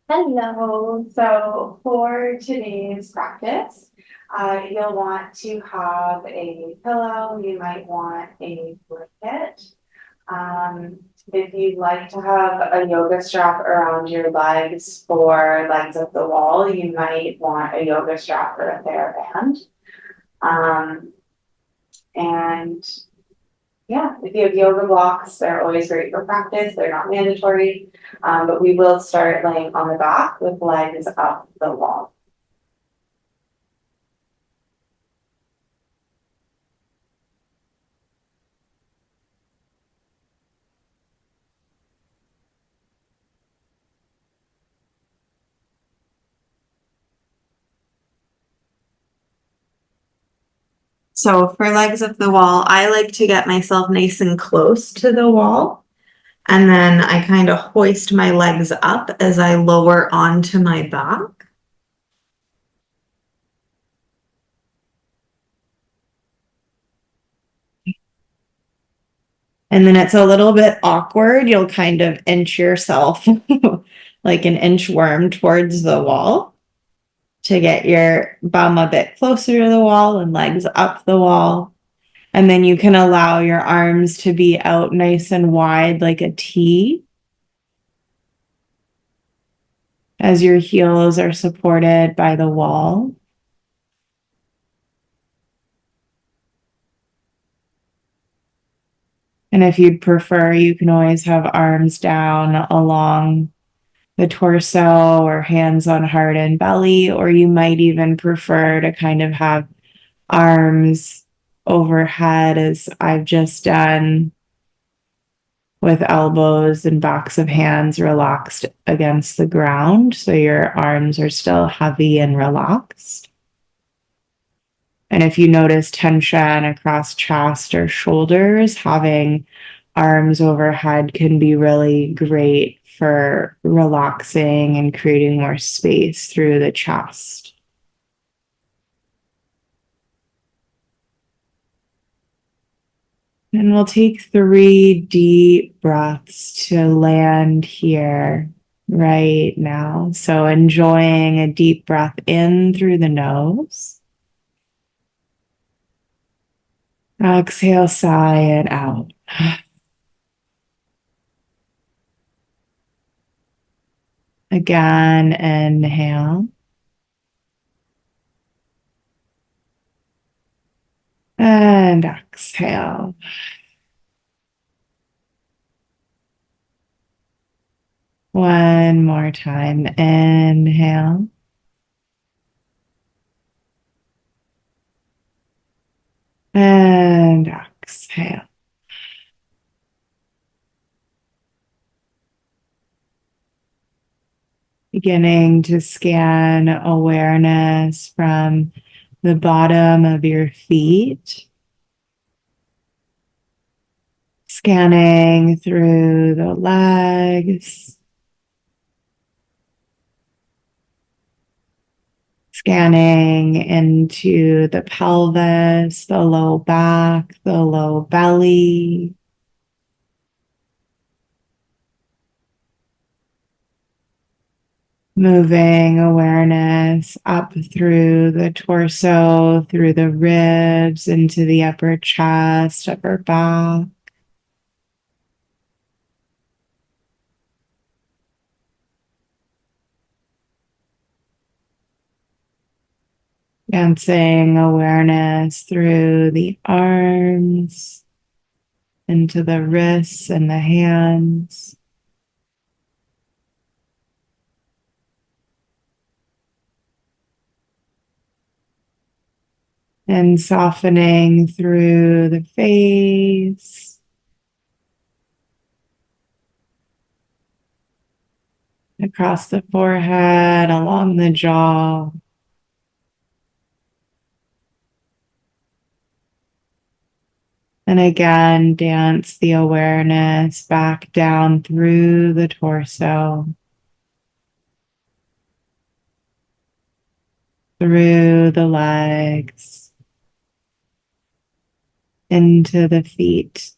Hello. So for today's practice, you'll want to have a pillow. You might want a blanket. Um, if you'd like to have a yoga strap around your legs for legs up the wall, you might want a yoga strap or a TheraBand. Um, and yeah, if you have yoga blocks, they're always great for practice. They're not mandatory, but we will start laying on the back with legs up the wall. So for legs up the wall, I like to get myself nice and close to the wall. And then I kind of hoist my legs up as I lower onto my back. And then it's a little bit awkward. You'll kind of inch yourself like an inchworm towards the wall to get your bum a bit closer to the wall and legs up the wall. And then you can allow your arms to be out nice and wide like a T as your heels are supported by the wall. And if you'd prefer, you can always have arms down along the torso or hands on heart and belly, or you might even prefer to kind of have arms overhead as I've just done with elbows and backs of hands relaxed against the ground. So your arms are still heavy and relaxed. And if you notice tension across chest or shoulders, having arms overhead can be really great for relaxing and creating more space through the chest. And we'll take 3 deep breaths to land here right now. So enjoying a deep breath in through the nose. Exhale, sigh it out. Again, inhale. And exhale. One more time. Inhale. And exhale. Beginning to scan awareness from the bottom of your feet, scanning through the legs, scanning into the pelvis, the low back, the low belly. Moving awareness up through the torso, through the ribs, into the upper chest, upper back. Dancing awareness through the arms, into the wrists and the hands. And softening through the face, across the forehead, along the jaw. And again, dance the awareness back down through the torso, through the legs, into the feet.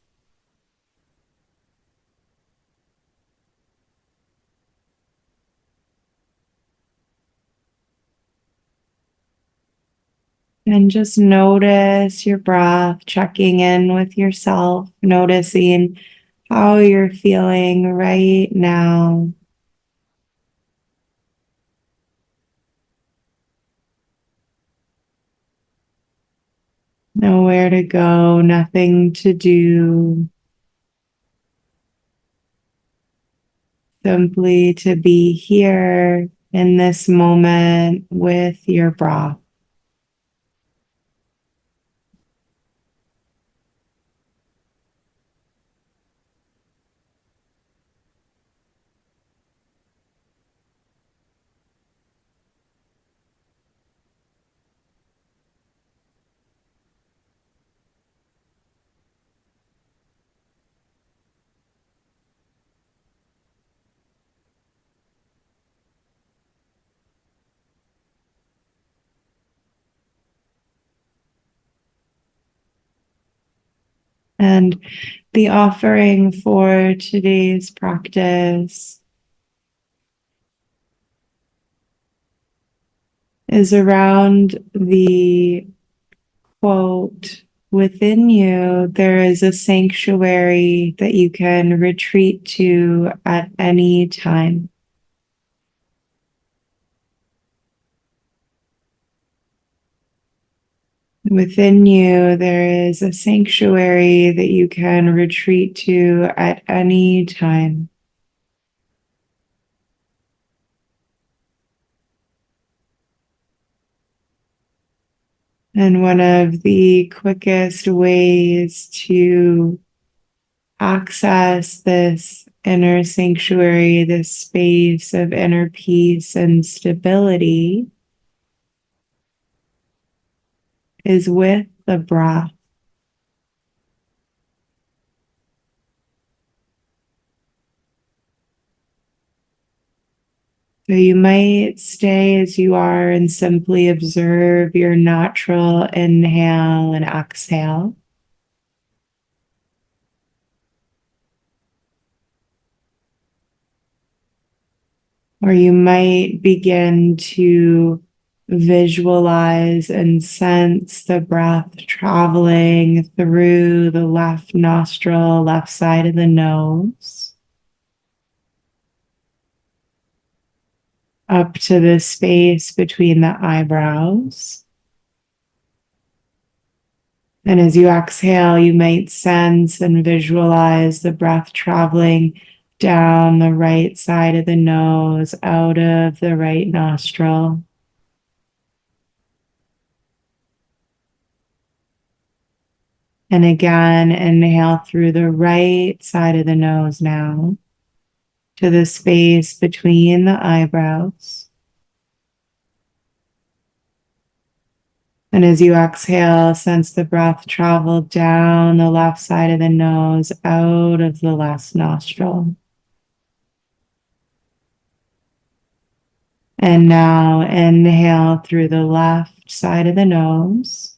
And just notice your breath, checking in with yourself, noticing how you're feeling right now. Nowhere to go, nothing to do, simply to be here in this moment with your breath. And the offering for today's practice is around the quote, "Within you, there is a sanctuary that you can retreat to at any time." Within you, there is a sanctuary that you can retreat to at any time. And one of the quickest ways to access this inner sanctuary, this space of inner peace and stability, is with the breath. So you might stay as you are and simply observe your natural inhale and exhale. Or you might begin to visualize and sense the breath traveling through the left nostril, left side of the nose, up to the space between the eyebrows. And as you exhale, you might sense and visualize the breath traveling down the right side of the nose, out of the right nostril. And again, inhale through the right side of the nose now to the space between the eyebrows. And as you exhale, sense the breath travel down the left side of the nose, out of the left nostril. And now inhale through the left side of the nose.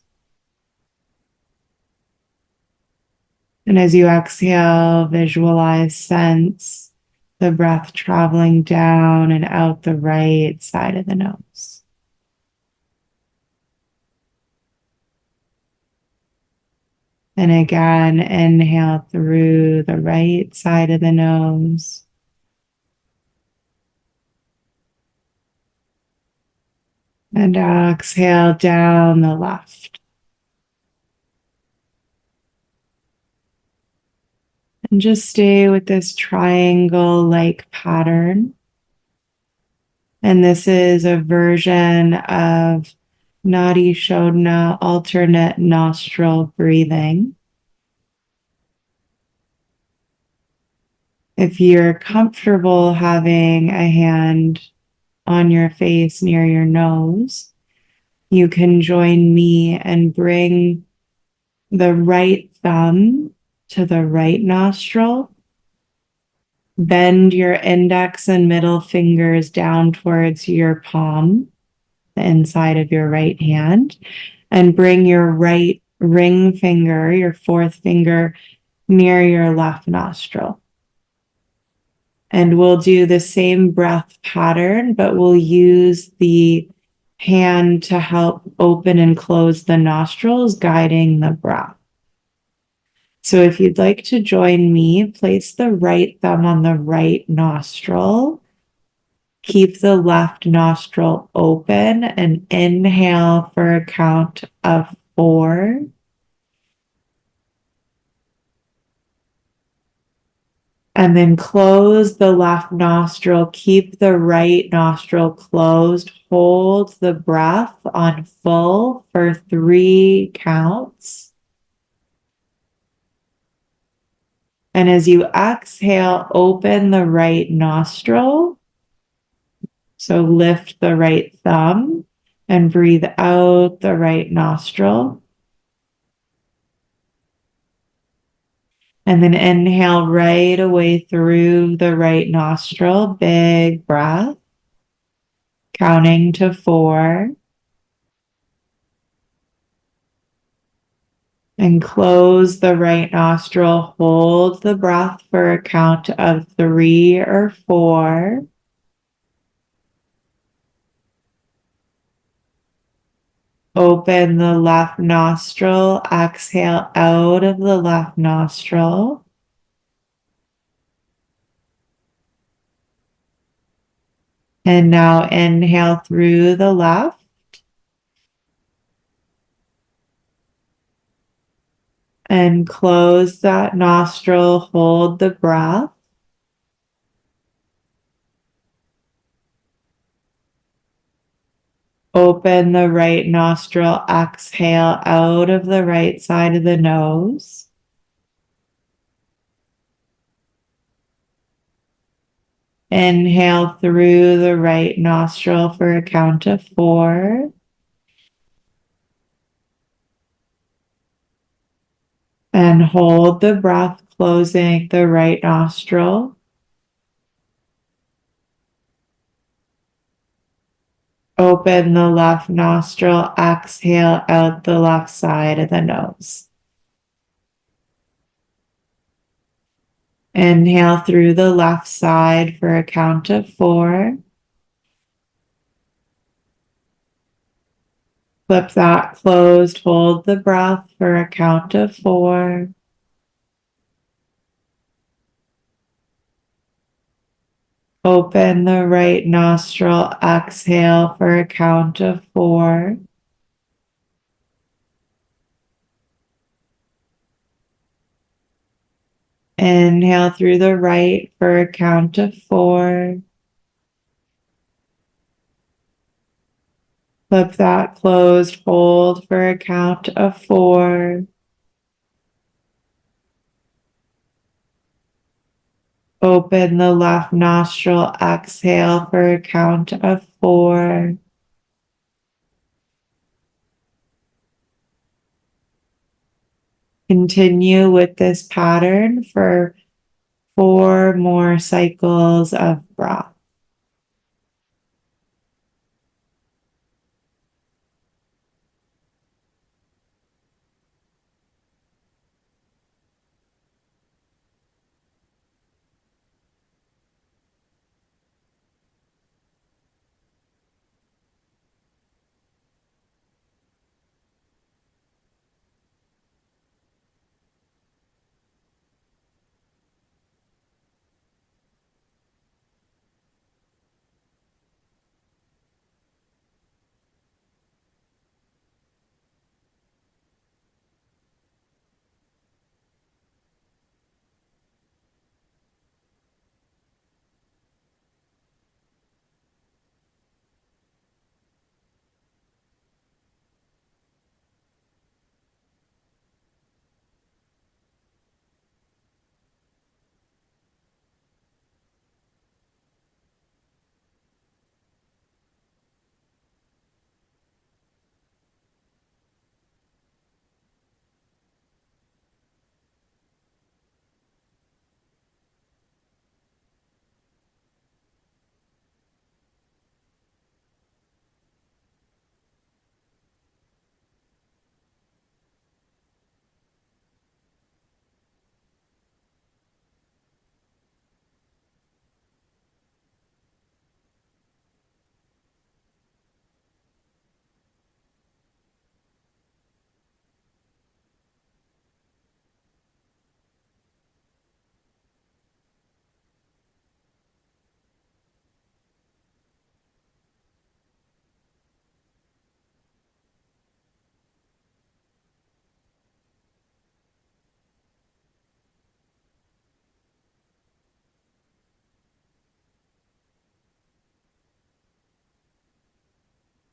And as you exhale, visualize, sense the breath traveling down and out the right side of the nose. And again, inhale through the right side of the nose. And exhale down the left. And just stay with this triangle-like pattern. And this is a version of Nadi Shodhana, alternate nostril breathing. If you're comfortable having a hand on your face near your nose, you can join me and bring the right thumb to the right nostril. Bend your index and middle fingers down towards your palm, the inside of your right hand, and bring your right ring finger, your fourth finger, near your left nostril. And we'll do the same breath pattern, but we'll use the hand to help open and close the nostrils, guiding the breath. So if you'd like to join me, place the right thumb on the right nostril. Keep the left nostril open and inhale for a count of 4. And then close the left nostril. Keep the right nostril closed. Hold the breath on full for 3 counts. And as you exhale, open the right nostril. So lift the right thumb and breathe out the right nostril. And then inhale right away through the right nostril. Big breath. Counting to 4. And close the right nostril. Hold the breath for a count of 3 or 4. Open the left nostril. Exhale out of the left nostril. And now inhale through the left. And close that nostril. Hold the breath. Open the right nostril. Exhale out of the right side of the nose. Inhale through the right nostril for a count of 4. And hold the breath, closing the right nostril. Open the left nostril, exhale out the left side of the nose. Inhale through the left side for a count of 4. Flip that closed, hold the breath for a count of 4. Open the right nostril, exhale for a count of 4. Inhale through the right for a count of 4. Flip that closed, hold for a count of 4. Open the left nostril, exhale for a count of 4. Continue with this pattern for 4 more cycles of breath.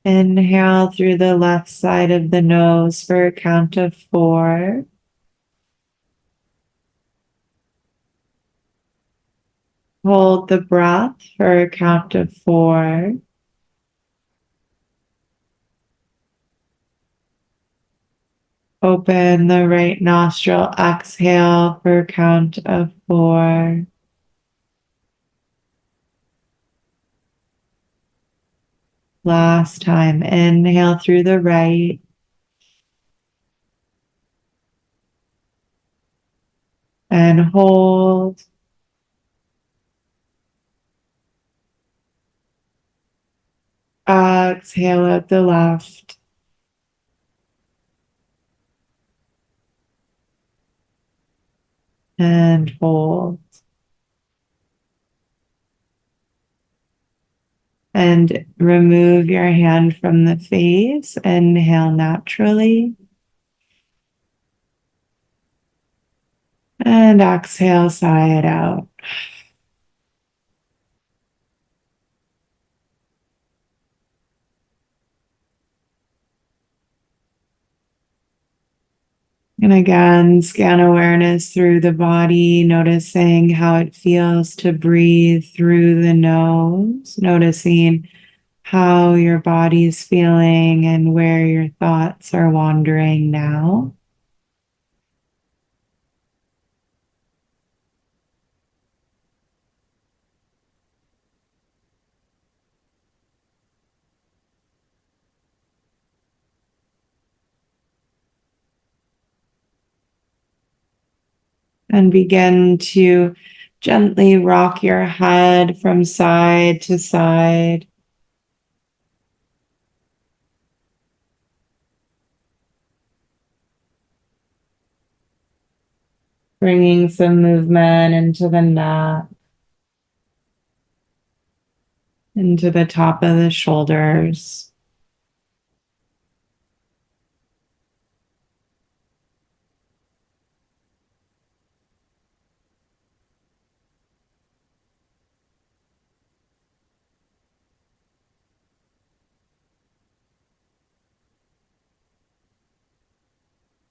Inhale through the left side of the nose for a count of 4. Hold the breath for a count of 4. Open the right nostril, exhale for a count of 4. Last time, inhale through the right and hold. Exhale out the left and hold. And remove your hand from the face. Inhale naturally. And exhale, sigh it out. And again, scan awareness through the body, noticing how it feels to breathe through the nose, noticing how your body's feeling and where your thoughts are wandering now. And begin to gently rock your head from side to side. Bringing some movement into the neck, into the top of the shoulders.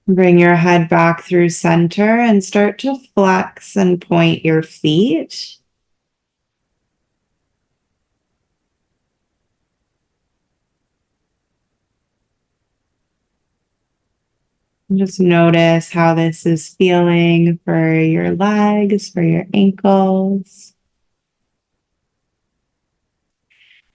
Bring your head back through center and start to flex and point your feet. And just notice how this is feeling for your legs, for your ankles.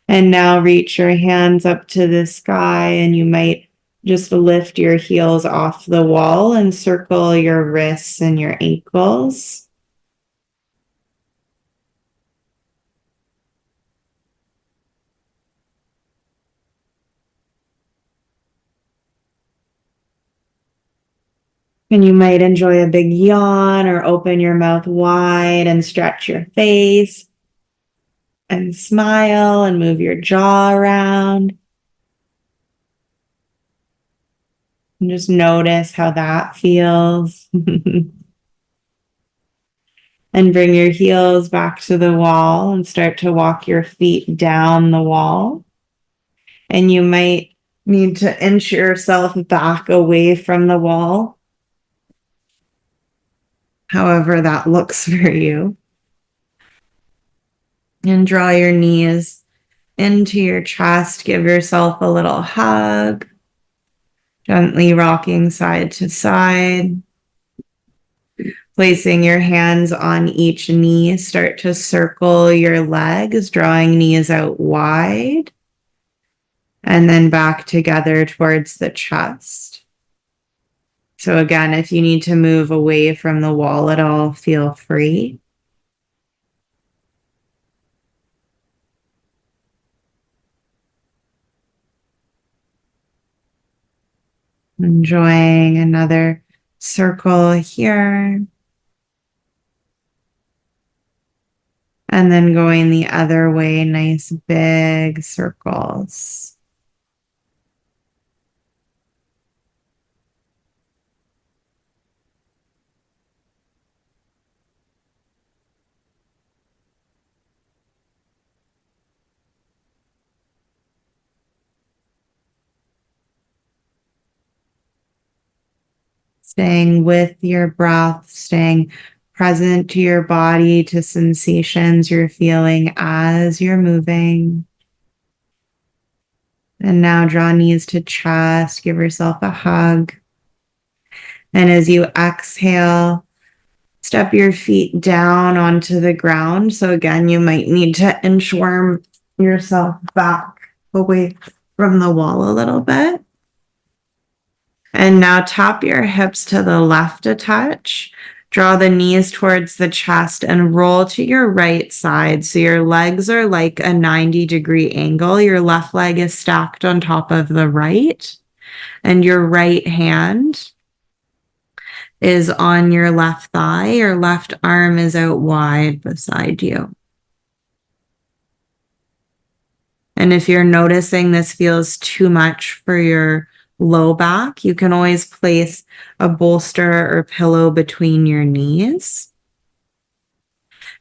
And now reach your hands up to the sky, and you might just lift your heels off the wall and circle your wrists and your ankles. And you might enjoy a big yawn or open your mouth wide and stretch your face and smile and move your jaw around. And just notice how that feels. And bring your heels back to the wall and start to walk your feet down the wall. And you might need to inch yourself back away from the wall, however that looks for you. And draw your knees into your chest. Give yourself a little hug, gently rocking side to side. Placing your hands on each knee, start to circle your legs, drawing knees out wide, and then back together towards the chest. So again, if you need to move away from the wall at all, feel free. Enjoying another circle here. And then going the other way, nice big circles. Staying with your breath, staying present to your body, to sensations you're feeling as you're moving. And now draw knees to chest, give yourself a hug. And as you exhale, step your feet down onto the ground. So again, you might need to inchworm yourself back away from the wall a little bit. And now tap your hips to the left a touch. Draw the knees towards the chest and roll to your right side. So your legs are like a 90-degree angle. Your left leg is stacked on top of the right, and your right hand is on your left thigh. Your left arm is out wide beside you. And if you're noticing this feels too much for your low back, you can always place a bolster or pillow between your knees.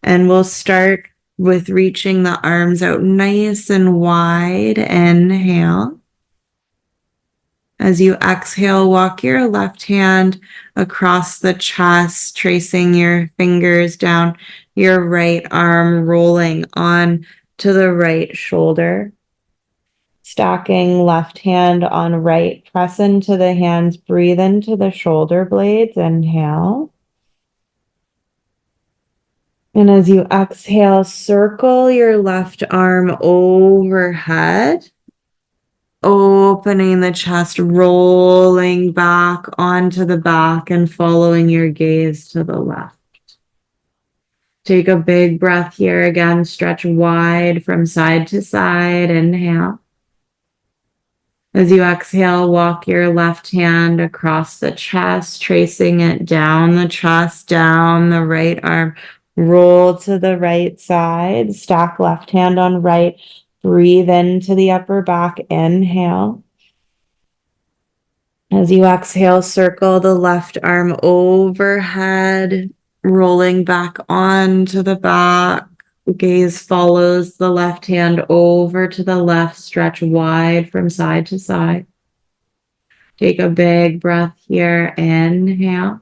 And we'll start with reaching the arms out nice and wide. Inhale. As you exhale, walk your left hand across the chest, tracing your fingers down your right arm, rolling on to the right shoulder. Stacking left hand on right, press into the hands, breathe into the shoulder blades. Inhale. And as you exhale, circle your left arm overhead, opening the chest, rolling back onto the back and following your gaze to the left. Take a big breath here again, stretch wide from side to side. Inhale. As you exhale, walk your left hand across the chest, tracing it down the chest, down the right arm. Roll to the right side, stack left hand on right. Breathe into the upper back. Inhale. As you exhale, circle the left arm overhead, rolling back onto the back. Gaze follows the left hand over to the left, stretch wide from side to side. Take a big breath here. Inhale.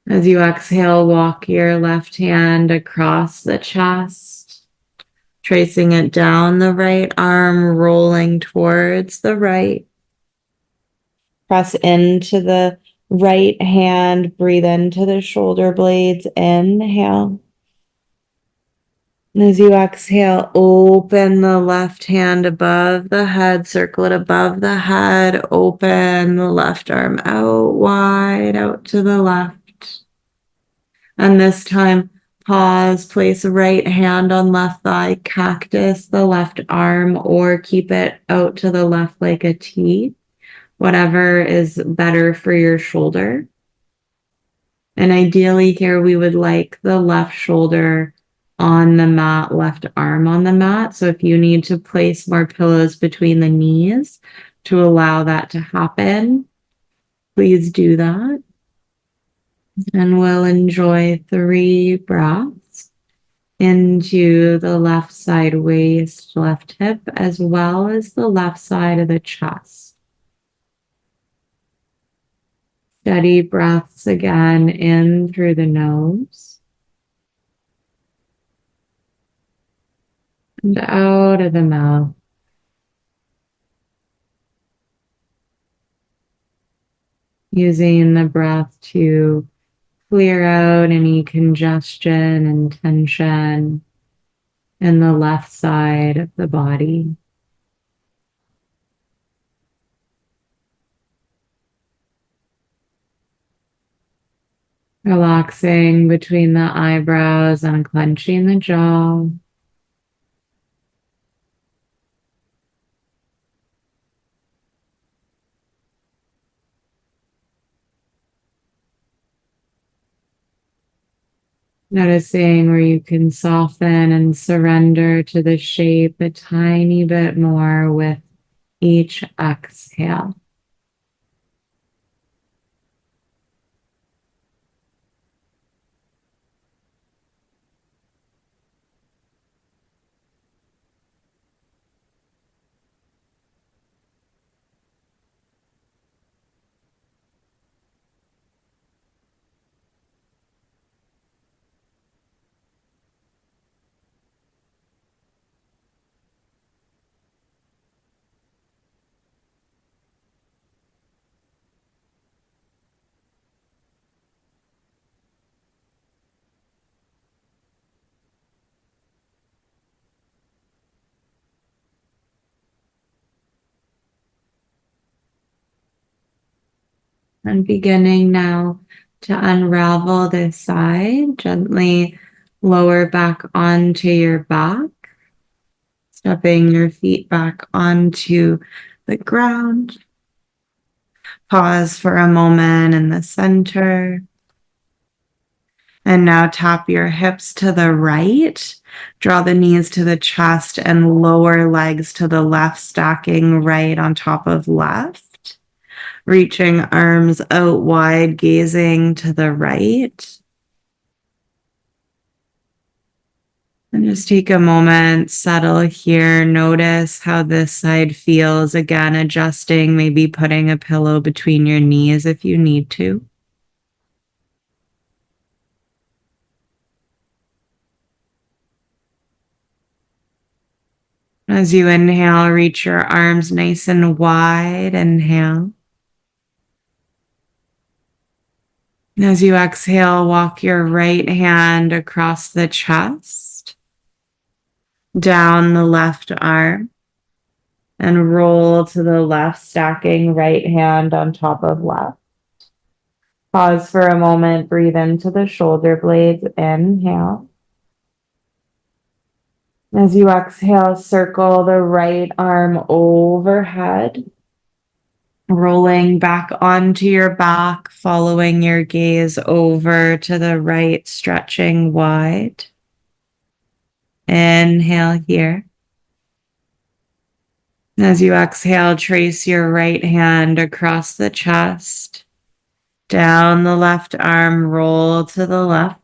As you exhale, walk your left hand across the chest, tracing it down the right arm, rolling towards the right. Press into the right hand, breathe into the shoulder blades. Inhale. And as you exhale, open the left hand above the head, circle it above the head, open the left arm out wide, out to the left. And this time, pause, place right hand on left thigh, cactus the left arm, or keep it out to the left like a T, whatever is better for your shoulder. And ideally here, we would like the left shoulder on the mat, left arm on the mat. So if you need to place more pillows between the knees to allow that to happen, please do that. And we'll enjoy 3 breaths into the left side waist, left hip, as well as the left side of the chest. Steady breaths again in through the nose and out of the mouth. Using the breath to clear out any congestion and tension in the left side of the body. Relaxing between the eyebrows, unclenching the jaw. Noticing where you can soften and surrender to the shape a tiny bit more with each exhale. And beginning now to unravel this side, gently lower back onto your back, stepping your feet back onto the ground. Pause for a moment in the center. And now tap your hips to the right. Draw the knees to the chest and lower legs to the left, stacking right on top of left. Reaching arms out wide, gazing to the right. And just take a moment, settle here. Notice how this side feels. Again, adjusting, maybe putting a pillow between your knees if you need to. As you inhale, reach your arms nice and wide. Inhale. As you exhale, walk your right hand across the chest, down the left arm, and roll to the left, stacking right hand on top of left. Pause for a moment, breathe into the shoulder blades. Inhale. As you exhale, circle the right arm overhead, rolling back onto your back, following your gaze over to the right, stretching wide. Inhale here. As you exhale, trace your right hand across the chest, down the left arm, roll to the left.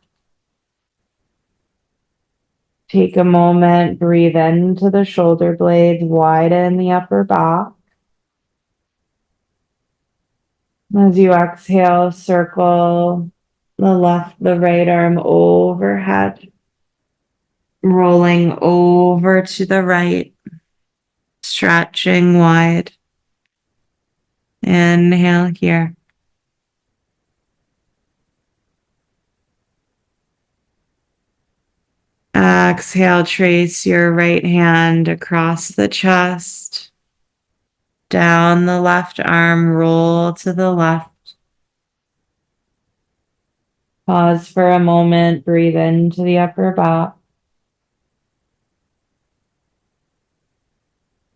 Take a moment, breathe into the shoulder blades, widen the upper back. As you exhale, circle the right arm overhead, rolling over to the right, stretching wide. Inhale here. Exhale, trace your right hand across the chest, down the left arm, roll to the left. Pause for a moment, breathe into the upper back.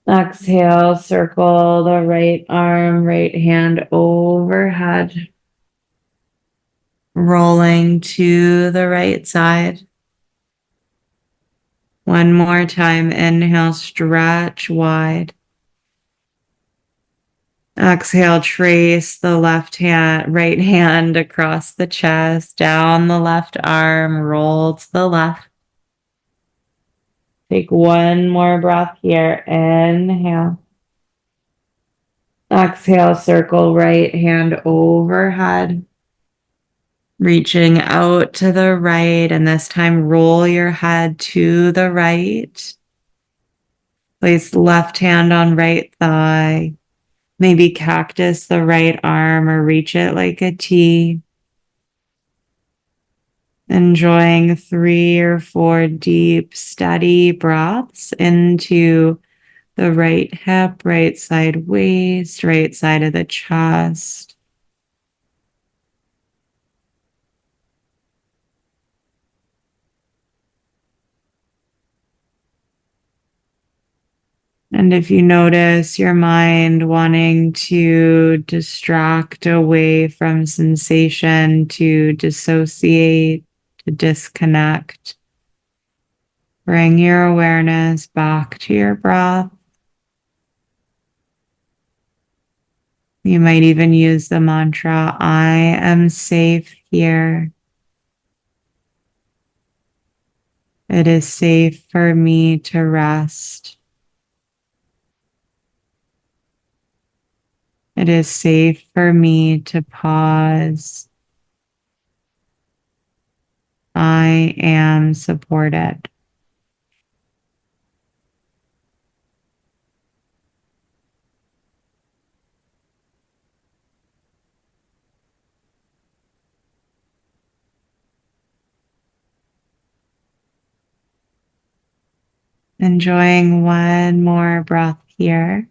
Exhale, circle the right arm, right hand overhead, rolling to the right side. One more time, inhale, stretch wide. Exhale, trace the right hand across the chest, down the left arm, roll to the left. Take one more breath here. Inhale. Exhale, circle right hand overhead, reaching out to the right, and this time roll your head to the right. Place left hand on right thigh. Maybe cactus the right arm or reach it like a T. Enjoying 3 or 4 deep, steady breaths into the right hip, right side waist, right side of the chest. And if you notice your mind wanting to distract away from sensation, to dissociate, to disconnect, bring your awareness back to your breath. You might even use the mantra, I am safe here. It is safe for me to rest. It is safe for me to pause. I am supported. Enjoying one more breath here.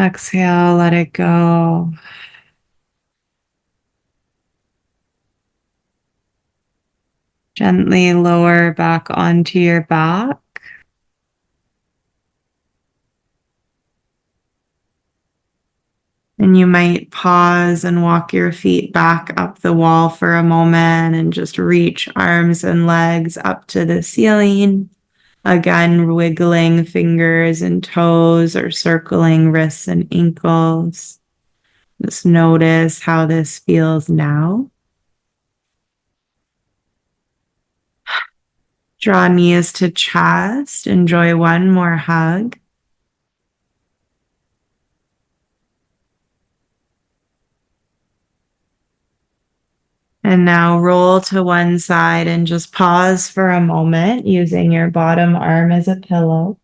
Exhale, let it go. Gently lower back onto your back. And you might pause and walk your feet back up the wall for a moment and just reach arms and legs up to the ceiling. Again, wiggling fingers and toes or circling wrists and ankles. Just notice how this feels now. Draw knees to chest. Enjoy one more hug. And now roll to one side and just pause for a moment using your bottom arm as a pillow.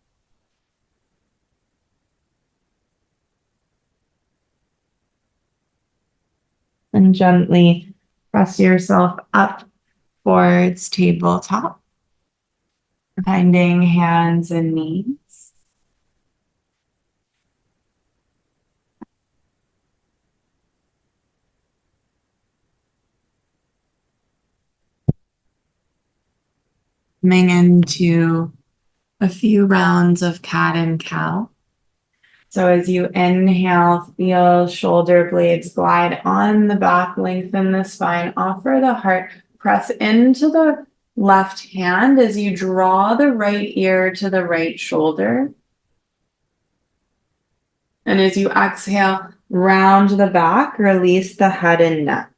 And gently press yourself up towards tabletop, finding hands and knees. Coming into a few rounds of cat and cow. So as you inhale, feel shoulder blades glide on the back, lengthen the spine, offer the heart, press into the left hand as you draw the right ear to the right shoulder. And as you exhale, round the back, release the head and neck.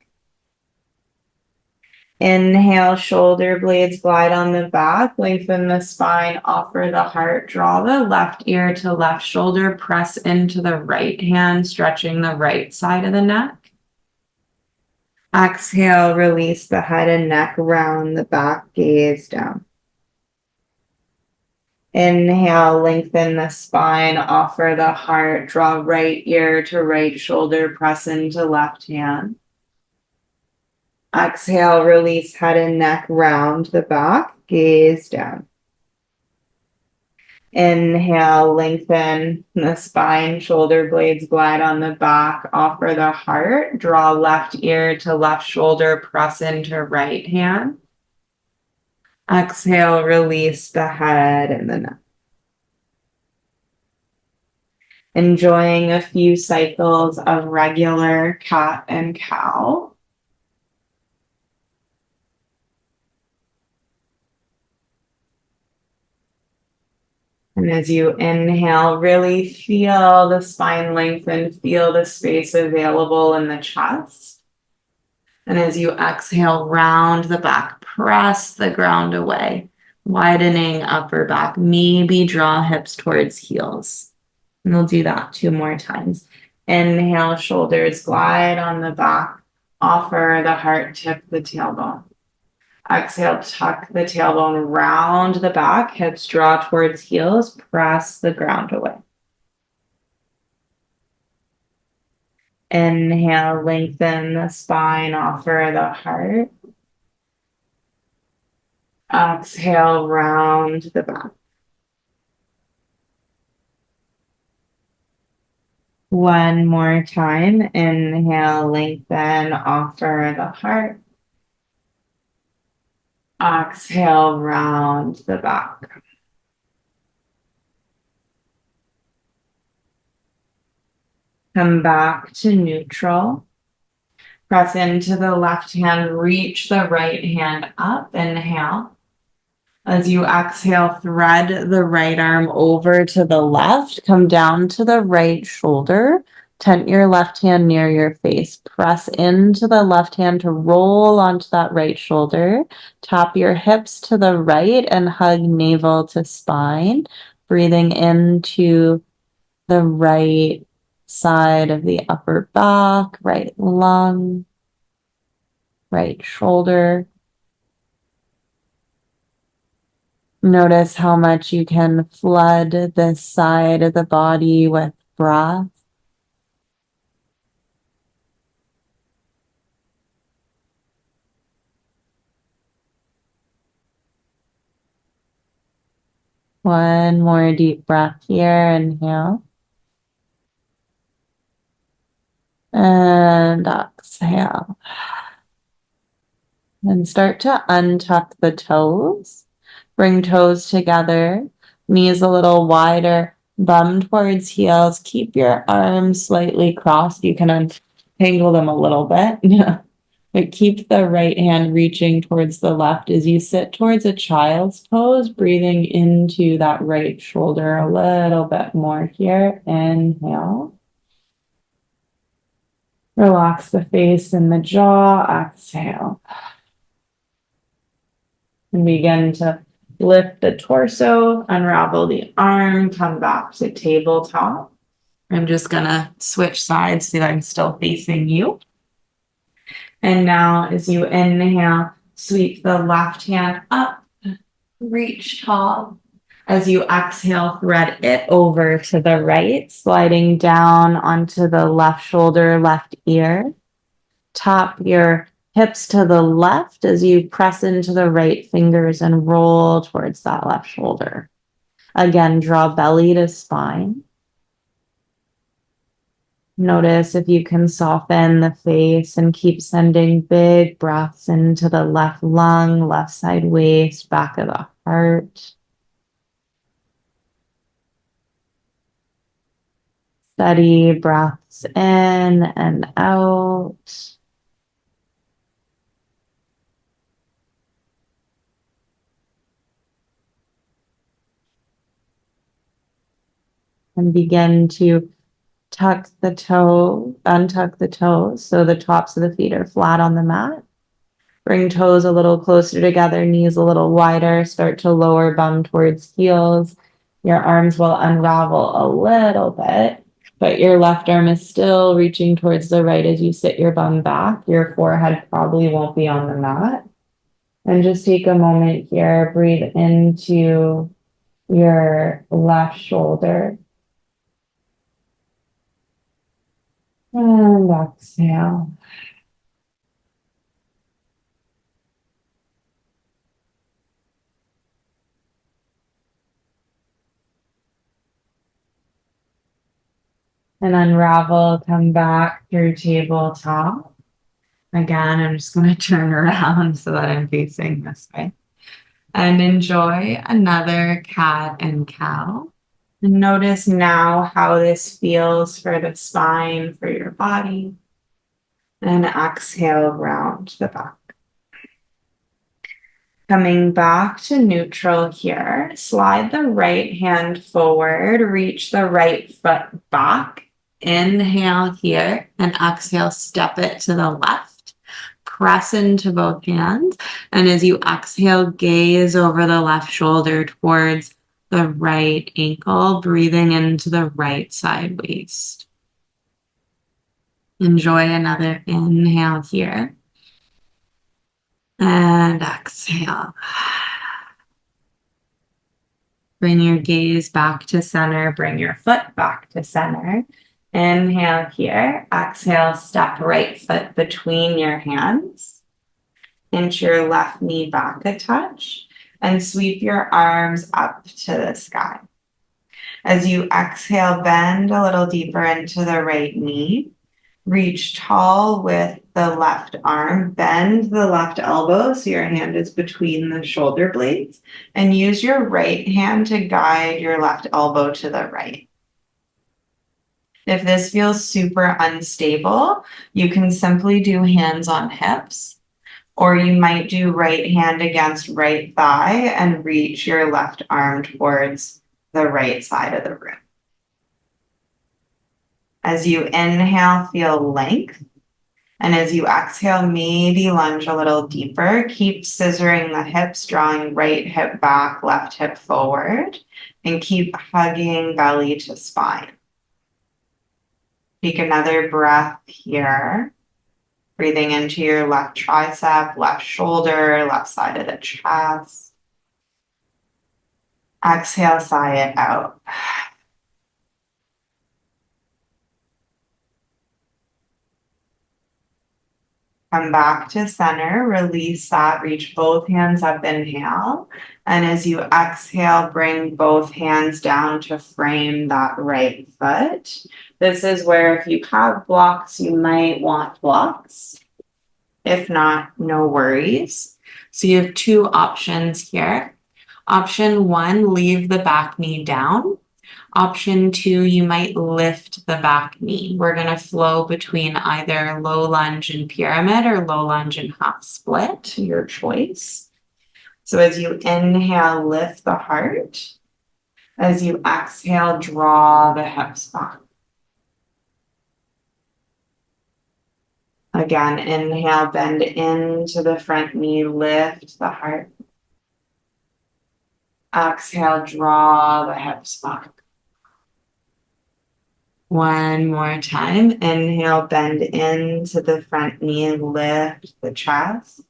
Inhale, shoulder blades glide on the back, lengthen the spine, offer the heart, draw the left ear to left shoulder, press into the right hand, stretching the right side of the neck. Exhale, release the head and neck, round the back, gaze down. Inhale, lengthen the spine, offer the heart, draw right ear to right shoulder, press into left hand. Exhale, release head and neck, round the back, gaze down. Inhale, lengthen the spine, shoulder blades glide on the back, offer the heart, draw left ear to left shoulder, press into right hand. Exhale, release the head and the neck. Enjoying a few cycles of regular cat and cow. And as you inhale, really feel the spine lengthen, feel the space available in the chest. And as you exhale, round the back, press the ground away, widening upper back, maybe draw hips towards heels. And we'll do that 2 more times. Inhale, shoulders glide on the back, offer the heart, tip the tailbone. Exhale, tuck the tailbone, round the back, hips draw towards heels, press the ground away. Inhale, lengthen the spine, offer the heart. Exhale, round the back. One more time. Inhale, lengthen, offer the heart. Exhale, round the back. Come back to neutral. Press into the left hand, reach the right hand up. Inhale. As you exhale, thread the right arm over to the left. Come down to the right shoulder. Tent your left hand near your face. Press into the left hand to roll onto that right shoulder. Tap your hips to the right and hug navel to spine. Breathing into the right side of the upper back, right lung, right shoulder. Notice how much you can flood this side of the body with breath. One more deep breath here. Inhale. And exhale. And start to untuck the toes. Bring toes together, knees a little wider, bum towards heels. Keep your arms slightly crossed. You can untangle them a little bit. But keep the right hand reaching towards the left as you sit towards a child's pose, breathing into that right shoulder a little bit more here. Inhale. Relax the face and the jaw. Exhale. And begin to lift the torso, unravel the arm, come back to tabletop. I'm just gonna switch sides so I'm still facing you. And now as you inhale, sweep the left hand up, reach tall. As you exhale, thread it over to the right, sliding down onto the left shoulder, left ear. Tap your hips to the left as you press into the right fingers and roll towards that left shoulder. Again, draw belly to spine. Notice if you can soften the face and keep sending big breaths into the left lung, left side waist, back of the heart. Steady breaths in and out. And begin to untuck the toes so the tops of the feet are flat on the mat. Bring toes a little closer together, knees a little wider. Start to lower bum towards heels. Your arms will unravel a little bit, but your left arm is still reaching towards the right as you sit your bum back. Your forehead probably won't be on the mat. And just take a moment here, breathe into your left shoulder. And exhale. And unravel, come back through tabletop. Again, I'm just going to turn around so that I'm facing this way. And enjoy another cat and cow. And notice now how this feels for the spine, for your body. And exhale, round the back. Coming back to neutral here, slide the right hand forward, reach the right foot back. Inhale here and exhale, step it to the left. Press into both hands. And as you exhale, gaze over the left shoulder towards the right ankle, breathing into the right side waist. Enjoy another inhale here. And exhale. Bring your gaze back to center. Bring your foot back to center. Inhale here. Exhale, step right foot between your hands. Inch your left knee back a touch. And sweep your arms up to the sky. As you exhale, bend a little deeper into the right knee. Reach tall with the left arm. Bend the left elbow so your hand is between the shoulder blades. And use your right hand to guide your left elbow to the right. If this feels super unstable, you can simply do hands on hips. Or you might do right hand against right thigh and reach your left arm towards the right side of the room. As you inhale, feel length. And as you exhale, maybe lunge a little deeper. Keep scissoring the hips, drawing right hip back, left hip forward. And keep hugging belly to spine. Take another breath here. Breathing into your left tricep, left shoulder, left side of the chest. Exhale, sigh it out. Come back to center, release that, reach both hands up, inhale. And as you exhale, bring both hands down to frame that right foot. This is where if you have blocks, you might want blocks. If not, no worries. So you have two options here. Option one, leave the back knee down. Option two, you might lift the back knee. We're going to flow between either low lunge and pyramid or low lunge and half split, your choice. So as you inhale, lift the heart. As you exhale, draw the hips back. Again, inhale, bend into the front knee, lift the heart. Exhale, draw the hips back. One more time. Inhale, bend into the front knee, lift the chest.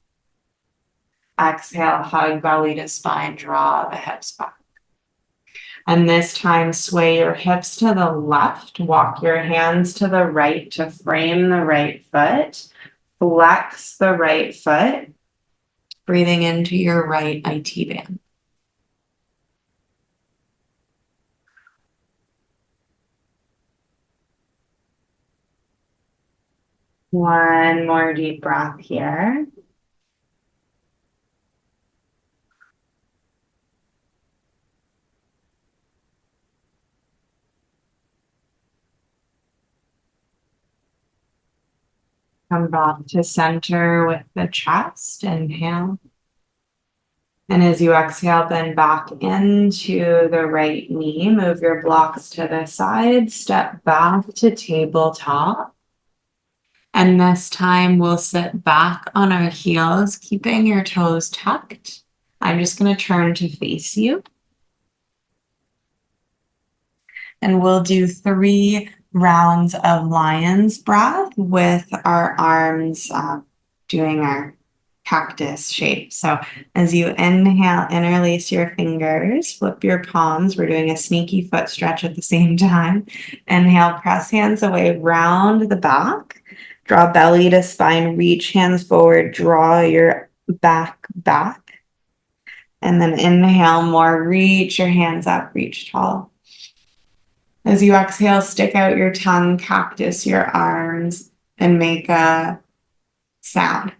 Exhale, hug belly to spine, draw the hips back. And this time, sway your hips to the left, walk your hands to the right to frame the right foot, flex the right foot, breathing into your right IT band. One more deep breath here. Come back to center with the chest. Inhale. And as you exhale, bend back into the right knee. Move your blocks to the side. Step back to tabletop. And this time we'll sit back on our heels, keeping your toes tucked. I'm just going to turn to face you. And we'll do 3 rounds of lion's breath with our arms doing our cactus shape. So as you inhale, interlace your fingers, flip your palms. We're doing a sneaky foot stretch at the same time. Inhale, press hands away, round the back. Draw belly to spine, reach hands forward, draw your back. And then inhale more, reach your hands up, reach tall. As you exhale, stick out your tongue, cactus your arms, and make a sound.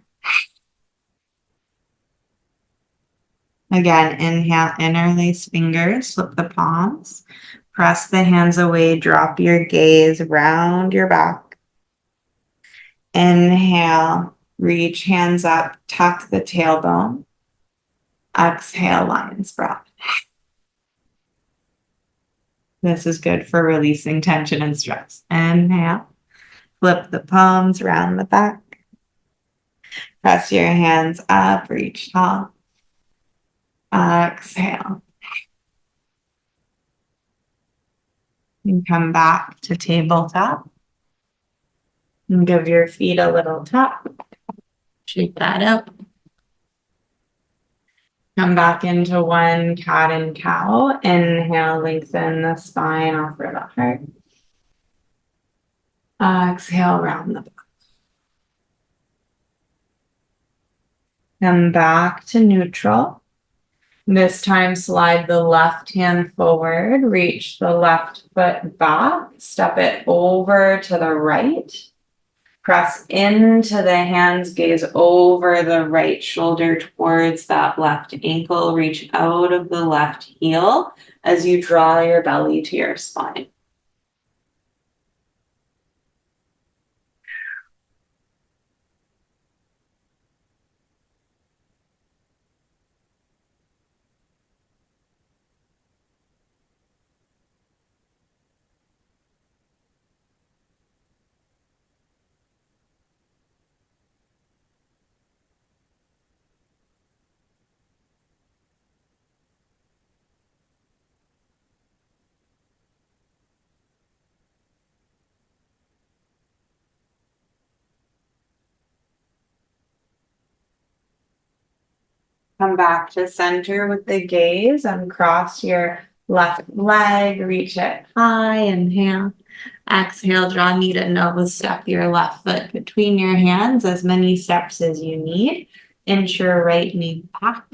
Again, inhale, interlace fingers, flip the palms, press the hands away, drop your gaze, round your back. Inhale, reach hands up, tuck the tailbone. Exhale, lion's breath. This is good for releasing tension and stress. Inhale, flip the palms, round the back. Press your hands up, reach tall. Exhale. And come back to tabletop. And give your feet a little tap. Shake that up. Come back into one cat and cow. Inhale, lengthen the spine, offer the heart. Exhale, round the back. Come back to neutral. This time, slide the left hand forward, reach the left foot back, step it over to the right. Press into the hands, gaze over the right shoulder towards that left ankle. Reach out of the left heel as you draw your belly to your spine. Come back to center with the gaze, uncross your left leg, reach it high, inhale. Exhale, draw knee to nose, step your left foot between your hands, as many steps as you need. Inch your right knee back.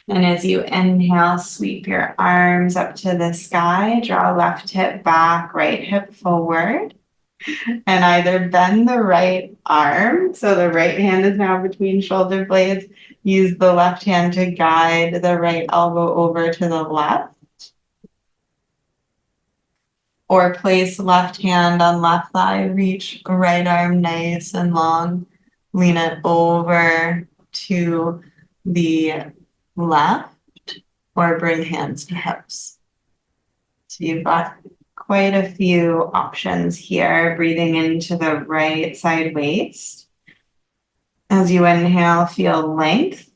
And as you inhale, sweep your arms up to the sky, draw left hip back, right hip forward, and either bend the right arm, so the right hand is now between shoulder blades, use the left hand to guide the right elbow over to the left, or place left hand on left thigh, reach right arm nice and long, lean it over to the left, or bring hands to hips. So you've got quite a few options here. Breathing into the right side waist. As you inhale, feel length.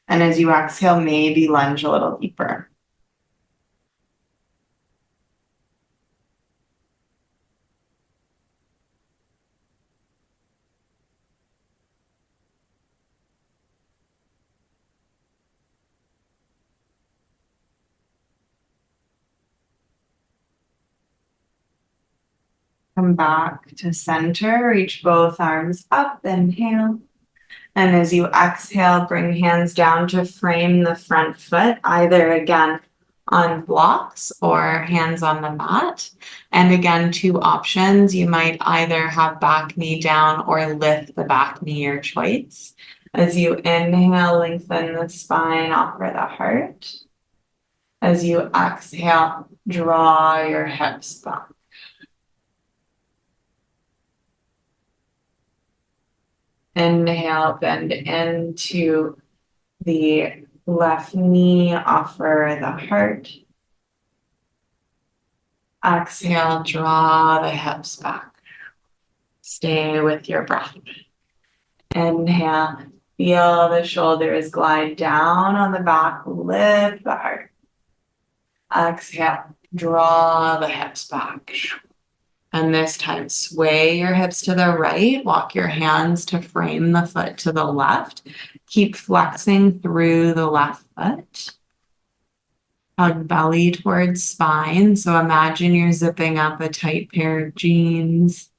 And as you exhale, maybe lunge a little deeper. Come back to center, reach both arms up, inhale. And as you exhale, bring hands down to frame the front foot, either again on blocks or hands on the mat. And again, two options. You might either have back knee down or lift the back knee, your choice. As you inhale, lengthen the spine, offer the heart. As you exhale, draw your hips back. Inhale, bend into the left knee, offer the heart. Exhale, draw the hips back. Stay with your breath. Inhale, feel the shoulders glide down on the back, lift the heart. Exhale, draw the hips back. And this time, sway your hips to the right, walk your hands to frame the foot to the left. Keep flexing through the left foot. Hug belly towards spine. So imagine you're zipping up a tight pair of jeans.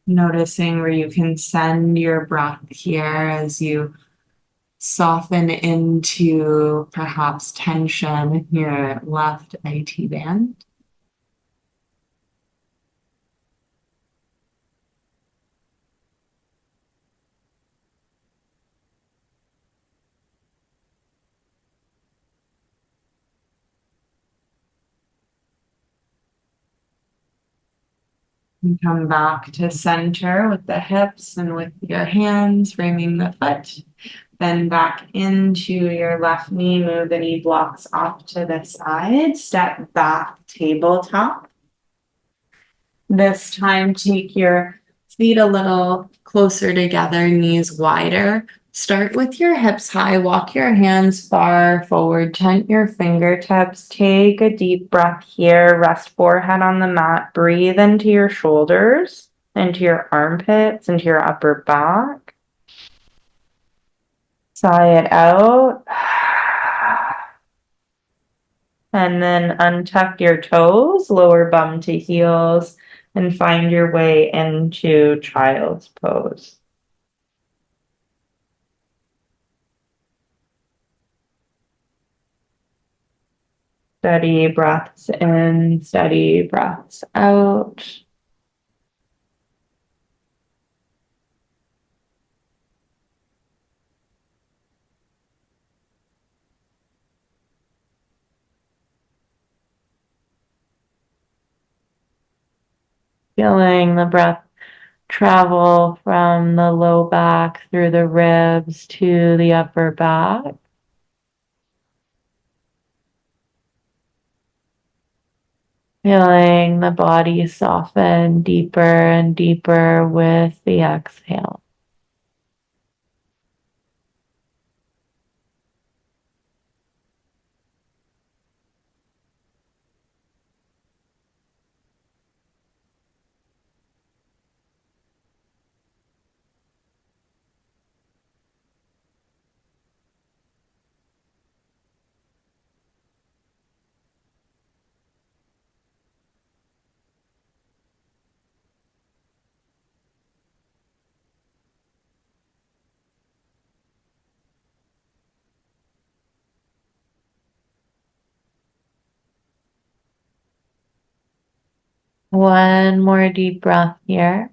Noticing where you can send your breath here as you soften into perhaps tension in your left IT band. And come back to center with the hips and with your hands framing the foot. Then back into your left knee, move the knee blocks off to the side, step back, tabletop. This time, take your feet a little closer together, knees wider. Start with your hips high, walk your hands far forward, tent your fingertips, take a deep breath here, rest forehead on the mat, breathe into your shoulders, into your armpits, into your upper back. Sigh it out. And then untuck your toes, lower bum to heels, and find your way into child's pose. Steady breaths in, steady breaths out. Feeling the breath travel from the low back through the ribs to the upper back. Feeling the body soften deeper and deeper with the exhale. One more deep breath here.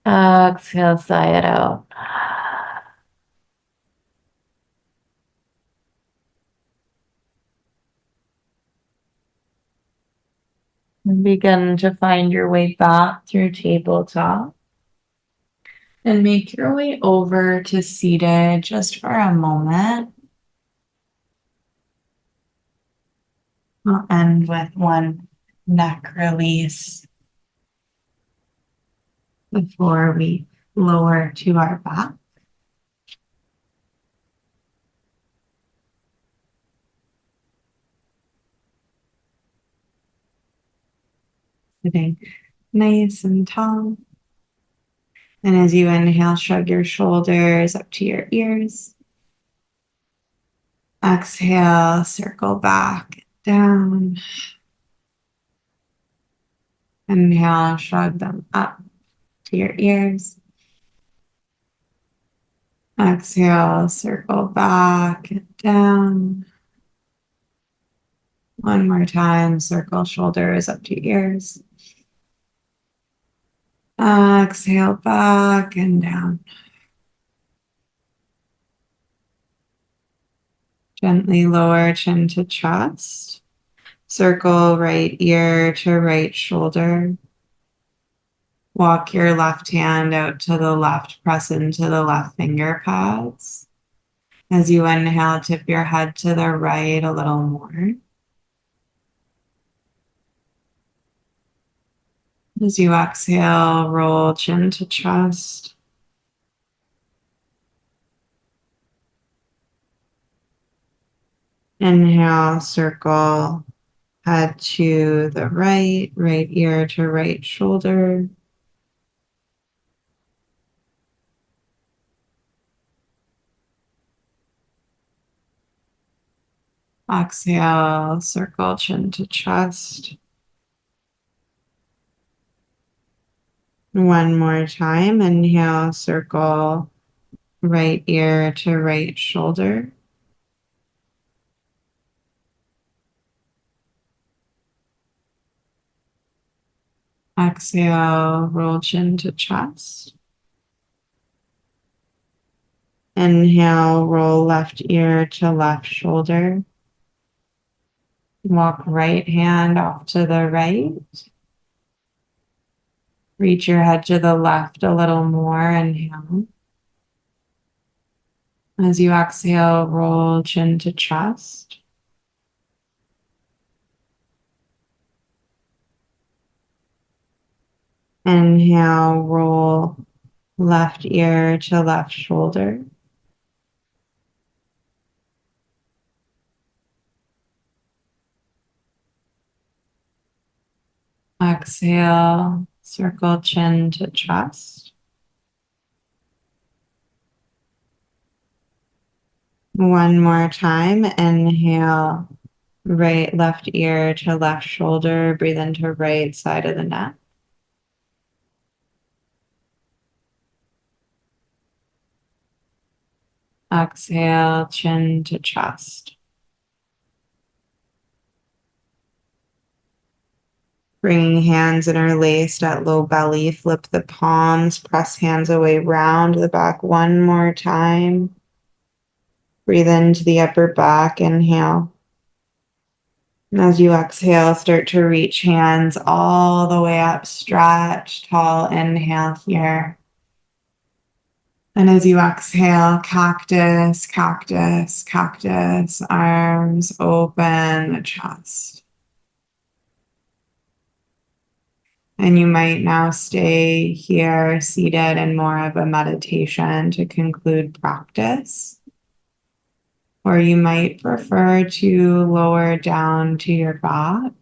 Exhale, sigh it out. And begin to find your way back through tabletop. And make your way over to seated just for a moment. We'll end with one neck release before we lower to our back. Sitting nice and tall. And as you inhale, shrug your shoulders up to your ears. Exhale, circle back down. Inhale, shrug them up to your ears. Exhale, circle back down. One more time, circle shoulders up to ears. Exhale, back and down. Gently lower chin to chest. Circle right ear to right shoulder. Walk your left hand out to the left, press into the left finger pads. As you inhale, tip your head to the right a little more. As you exhale, roll chin to chest. Inhale, circle head to the right, right ear to right shoulder. Exhale, circle chin to chest. One more time. Inhale, circle right ear to right shoulder. Exhale, roll chin to chest. Inhale, roll left ear to left shoulder. Walk right hand off to the right. Reach your head to the left a little more. Inhale. As you exhale, roll chin to chest. Inhale, roll left ear to left shoulder. Exhale, circle chin to chest. One more time. Inhale, right left ear to left shoulder. Breathe into right side of the neck. Exhale, chin to chest. Bringing hands interlaced at low belly, flip the palms, press hands away, round the back one more time. Breathe into the upper back, inhale. And as you exhale, start to reach hands all the way up, stretch, tall inhale here. And as you exhale, cactus, cactus, cactus, arms open, the chest. And you might now stay here seated in more of a meditation to conclude practice. Or you might prefer to lower down to your back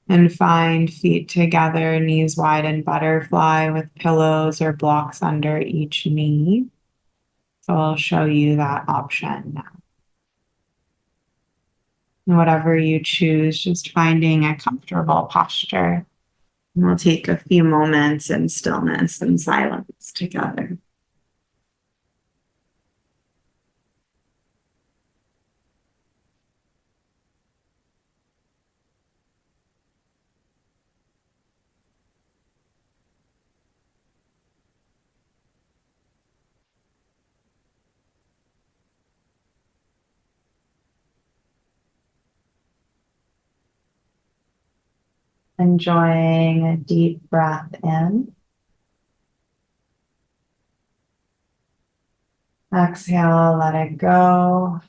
and find feet together, knees wide in butterfly with pillows or blocks under each knee. So I'll show you that option now. And whatever you choose, just finding a comfortable posture. We'll take a few moments in stillness and silence together. Enjoying a deep breath in. Exhale, let it go.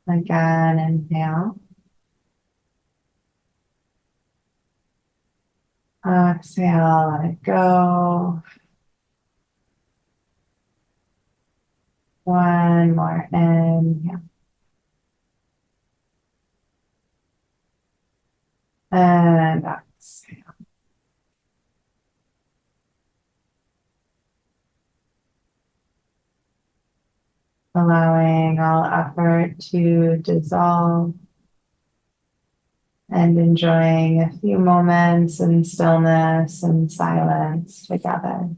Again, inhale. Exhale, let it go. One more inhale. And exhale. Allowing all effort to dissolve and enjoying a few moments in stillness and silence together.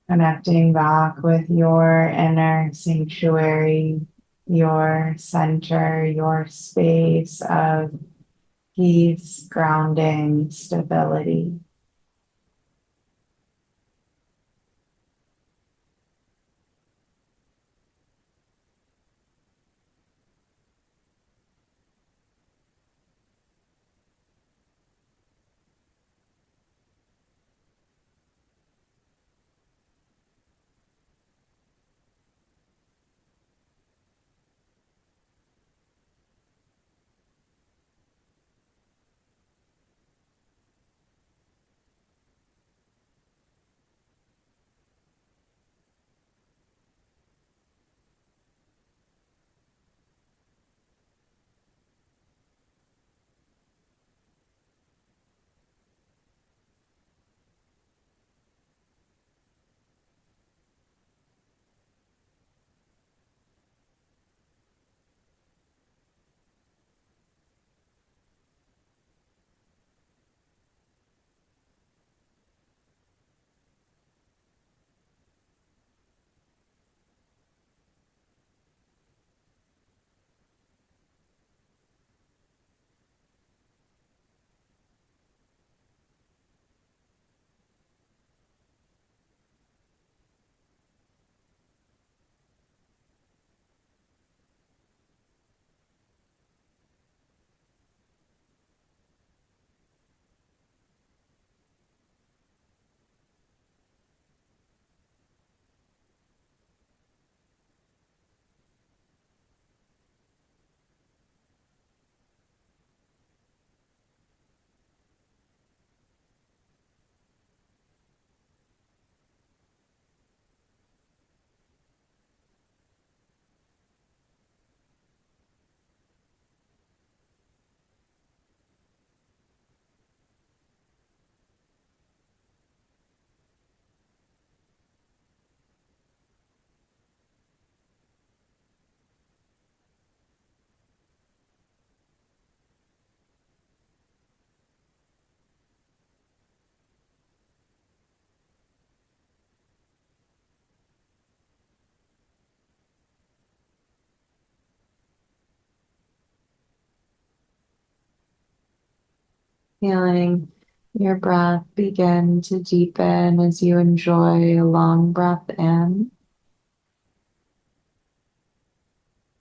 Connecting back with your inner sanctuary, your center, your space of peace, grounding, stability. Feeling your breath begin to deepen as you enjoy a long breath in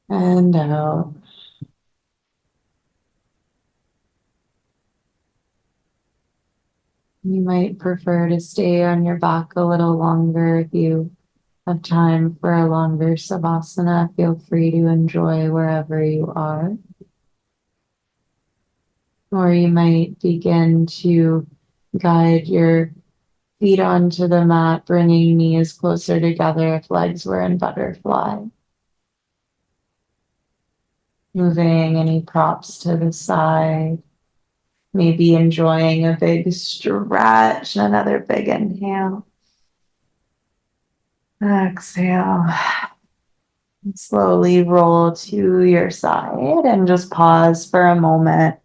and out. You might prefer to stay on your back a little longer if you have time for a longer savasana. Feel free to enjoy wherever you are. Or you might begin to guide your feet onto the mat, bringing knees closer together if legs were in butterfly. Moving any props to the side. Maybe enjoying a big stretch, another big inhale. Exhale. Slowly roll to your side and just pause for a moment.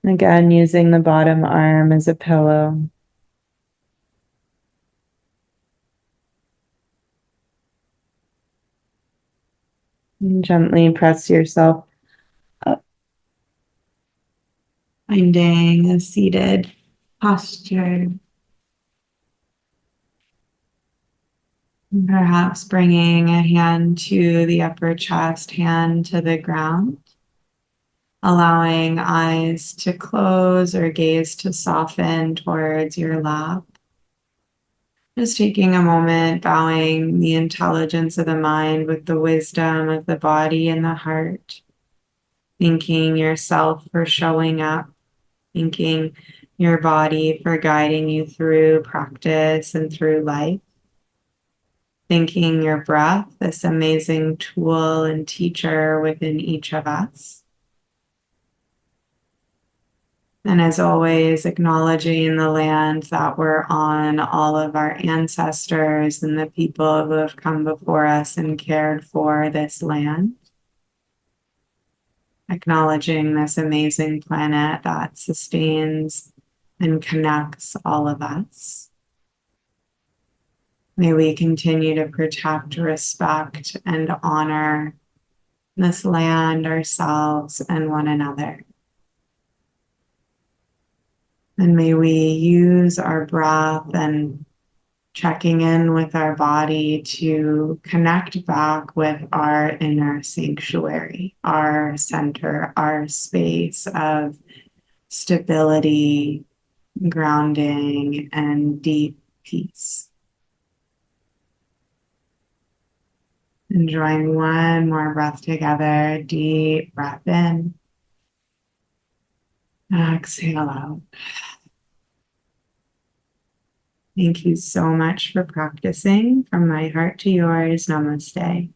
Again, using the bottom arm as a pillow. And gently press yourself up, finding a seated posture. Perhaps bringing a hand to the upper chest, hand to the ground, allowing eyes to close or gaze to soften towards your lap. Just taking a moment, bowing the intelligence of the mind with the wisdom of the body and the heart. Thanking yourself for showing up, thanking your body for guiding you through practice and through life. Thanking your breath, this amazing tool and teacher within each of us. And as always, acknowledging the land that we're on, all of our ancestors and the people who have come before us and cared for this land. Acknowledging this amazing planet that sustains and connects all of us. May we continue to protect, respect, and honor this land, ourselves, and one another. And may we use our breath and checking in with our body to connect back with our inner sanctuary, our center, our space of stability, grounding, and deep peace. Enjoying one more breath together. Deep breath in. Exhale out. Thank you so much for practicing. From my heart to yours, namaste.